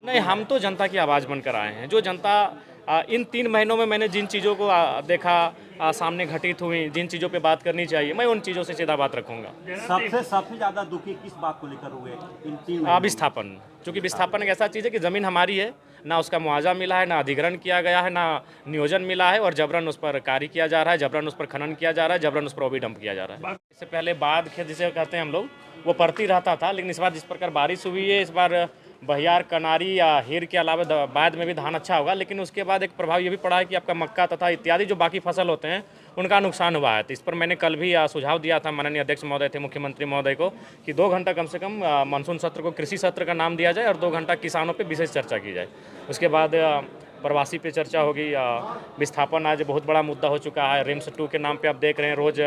नहीं, हम तो जनता की आवाज़ बनकर आए हैं। जो जनता इन 3 महीनों में मैंने जिन चीज़ों को देखा, सामने घटित हुई, जिन चीज़ों पे बात करनी चाहिए, मैं उन चीज़ों से सीधा बात रखूँगा। सबसे ज़्यादा दुखी किस बात को लेकर हुए इन 3 महीनों में? विस्थापन, क्योंकि विस्थापन एक ऐसा चीज़ है कि ज़मीन हमारी है, ना उसका मुआवजा मिला है, ना अधिग्रहण किया गया है, ना नियोजन मिला है और जबरन उस पर कार्य किया जा रहा है, जबरन उस पर खनन किया जा रहा है, जबरन उस पर ओबी डंप किया जा रहा है। इससे पहले बाढ़ खेत जिसे कहते हैं हम लोग, वो पड़ती रहता था, लेकिन इस बार जिस प्रकार बारिश हुई है, इस बार बहियार, कनारी या हीर के अलावा बाद में भी धान अच्छा होगा, लेकिन उसके बाद एक प्रभाव ये भी पड़ा है कि आपका मक्का तथा इत्यादि जो बाकी फसल होते हैं उनका नुकसान हुआ है। तो इस पर मैंने कल भी सुझाव दिया था माननीय अध्यक्ष महोदय थे, मुख्यमंत्री महोदय को, कि 2 घंटा कम से कम मानसून सत्र को कृषि सत्र का नाम दिया जाए और 2 घंटा किसानों पे विशेष चर्चा की जाए। उसके बाद प्रवासी पे चर्चा होगी। विस्थापन आज बहुत बड़ा मुद्दा हो चुका है। रिम्स 2 के नाम पे आप देख रहे हैं रोज़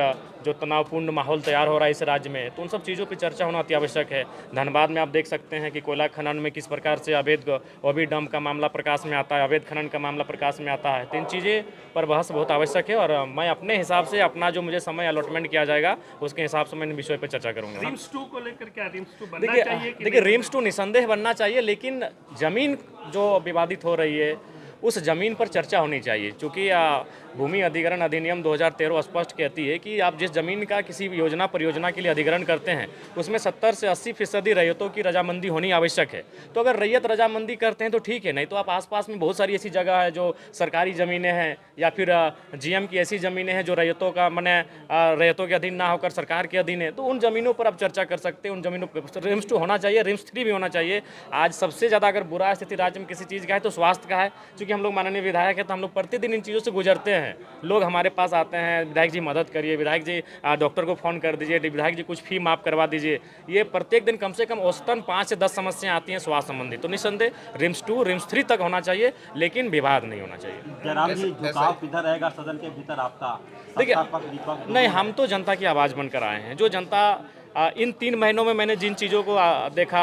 जो तनावपूर्ण माहौल तैयार हो रहा है इस राज्य में, तो उन सब चीज़ों पे चर्चा होना अति आवश्यक है। धनबाद में आप देख सकते हैं कि कोयला खनन में किस प्रकार से अवैध ओबी डंप का मामला प्रकाश में आता है, अवैध खनन का मामला प्रकाश में आता है। तो इन चीज़ें पर बहस बहुत आवश्यक है और मैं अपने हिसाब से अपना जो मुझे समय अलॉटमेंट किया जाएगा उसके हिसाब से मैं इन विषयों पर चर्चा करूँगा। रिम्स 2 को लेकर क्या रिम्स 2 बनना चाहिए? देखिए, रिम्स 2 निसंदेह बनना चाहिए, लेकिन ज़मीन जो विवादित हो रही है उस ज़मीन पर चर्चा होनी चाहिए, क्योंकि भूमि अधिग्रहण अधिनियम 2013 स्पष्ट कहती है कि आप जिस ज़मीन का किसी भी योजना परियोजना के लिए अधिग्रहण करते हैं उसमें 70 से 80% रैयतों की रजामंदी होनी आवश्यक है। तो अगर रैयत रजामंदी करते हैं तो ठीक है, नहीं तो आप आसपास में बहुत सारी ऐसी जगह है जो सरकारी ज़मीनें हैं या फिर जीएम की ऐसी ज़मीनें हैं जो रैयतों का रैयतों के अधीन ना होकर सरकार के अधीन है, तो उन ज़मीनों पर आप चर्चा कर सकते हैं। उन ज़मीनों पर रिम्स 2 होना चाहिए, रिम्स 3 भी होना चाहिए। आज सबसे ज़्यादा अगर बुरा स्थिति राज्य में किसी चीज़ का है तो स्वास्थ्य का है, क्योंकि हम लोग माननीय विधायक है तो हम लोग प्रतिदिन इन चीज़ों से गुजरते हैं। लोग हमारे पास आते हैं, विधायक जी मदद करिए, विधायक जी डॉक्टर को फ़ोन कर दीजिए, विधायक जी कुछ फी माफ़ करवा दीजिए। ये प्रत्येक दिन कम से कम औसतन 5 से 10 समस्याएं आती हैं स्वास्थ्य संबंधी। तो निस्संदेह रिम्स 2 रिम्स 3 तक होना चाहिए, लेकिन विवाद नहीं होना चाहिए। जनाब जी, झुकाव किधर रहेगा सदन के भीतर आपका? देखिए, नहीं, हम तो जनता की आवाज़ बनकर आए हैं। जो जनता इन 3 महीनों में मैंने जिन चीज़ों को देखा,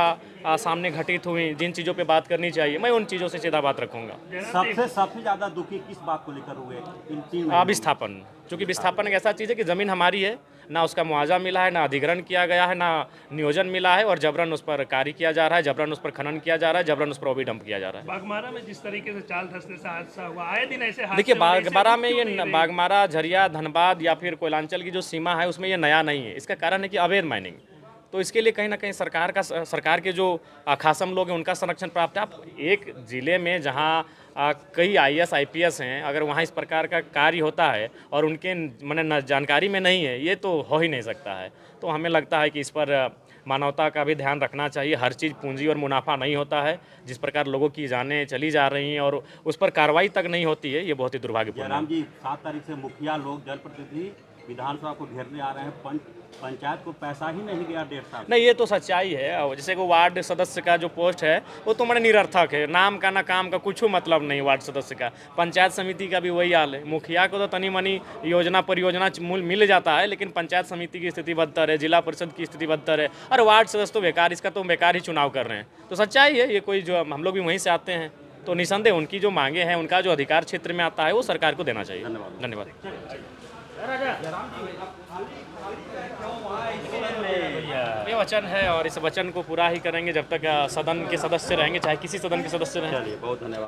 सामने घटित हुई, जिन चीज़ों पे बात करनी चाहिए, मैं उन चीज़ों से सीधा बात रखूँगा। सबसे ज़्यादा दुखी किस बात को लेकर हुए इन 3 महीनों में? विस्थापन, क्योंकि विस्थापन एक ऐसा चीज़ है कि ज़मीन हमारी है, ना उसका मुआवजा मिला है, ना अधिग्रहण किया गया है, ना नियोजन मिला है और जबरन उस पर कार्य किया जा रहा है, जबरन उस पर खनन किया जा रहा है, जबरन उस पर ओबी डंप किया जा रहा है। बागमारा में जिस तरीके से चाल धंसने से हादसा हुआ, आए दिन ऐसे हादसे देखिए, बागमारा में क्यों नहीं ये रही? बागमारा, झरिया, धनबाद या फिर कोयलांचल की जो सीमा है उसमें ये नया नहीं है। इसका कारण है कि अवैध माइनिंग, तो इसके लिए कहीं ना कहीं सरकार के जो खासम लोग हैं उनका संरक्षण प्राप्त है। आप एक ज़िले में जहां कई IAS IPS हैं, अगर वहां इस प्रकार का कार्य होता है और उनके जानकारी में नहीं है, ये तो हो ही नहीं सकता है। तो हमें लगता है कि इस पर मानवता का भी ध्यान रखना चाहिए। हर चीज़ पूंजी और मुनाफा नहीं होता है। जिस प्रकार लोगों की जानें चली जा रही हैं और उस पर कार्रवाई तक नहीं होती है, ये बहुत ही दुर्भाग्यपूर्ण है। जयराम जी, 7 तारीख से मुखिया लोग, जनप्रतिनिधि विधानसभा को घेरने आ रहे हैं। पंचायत को पैसा ही नहीं गया 1.5 साल। नहीं, ये तो सच्चाई है। जैसे कि वार्ड सदस्य का जो पोस्ट है वो तो मैंने निरर्थक है, नाम का ना काम का कुछ मतलब नहीं। वार्ड सदस्य का, पंचायत समिति का भी वही हाल है। मुखिया को तो तनी मनी योजना परियोजना मिल जाता है, लेकिन पंचायत समिति की स्थिति बदतर है, जिला परिषद की स्थिति बदतर है और वार्ड सदस्य तो बेकार, इसका तो बेकार ही चुनाव कर रहे हैं। तो सच्चाई है ये, कोई जो हम लोग भी वहीं से आते हैं, तो निसंदेह उनकी जो मांगे हैं, उनका जो अधिकार क्षेत्र में आता है वो सरकार को देना चाहिए। धन्यवाद। ये वचन है और इस वचन को पूरा ही करेंगे जब तक सदन के सदस्य रहेंगे, चाहे किसी सदन के सदस्य रहें। चलिए, बहुत धन्यवाद।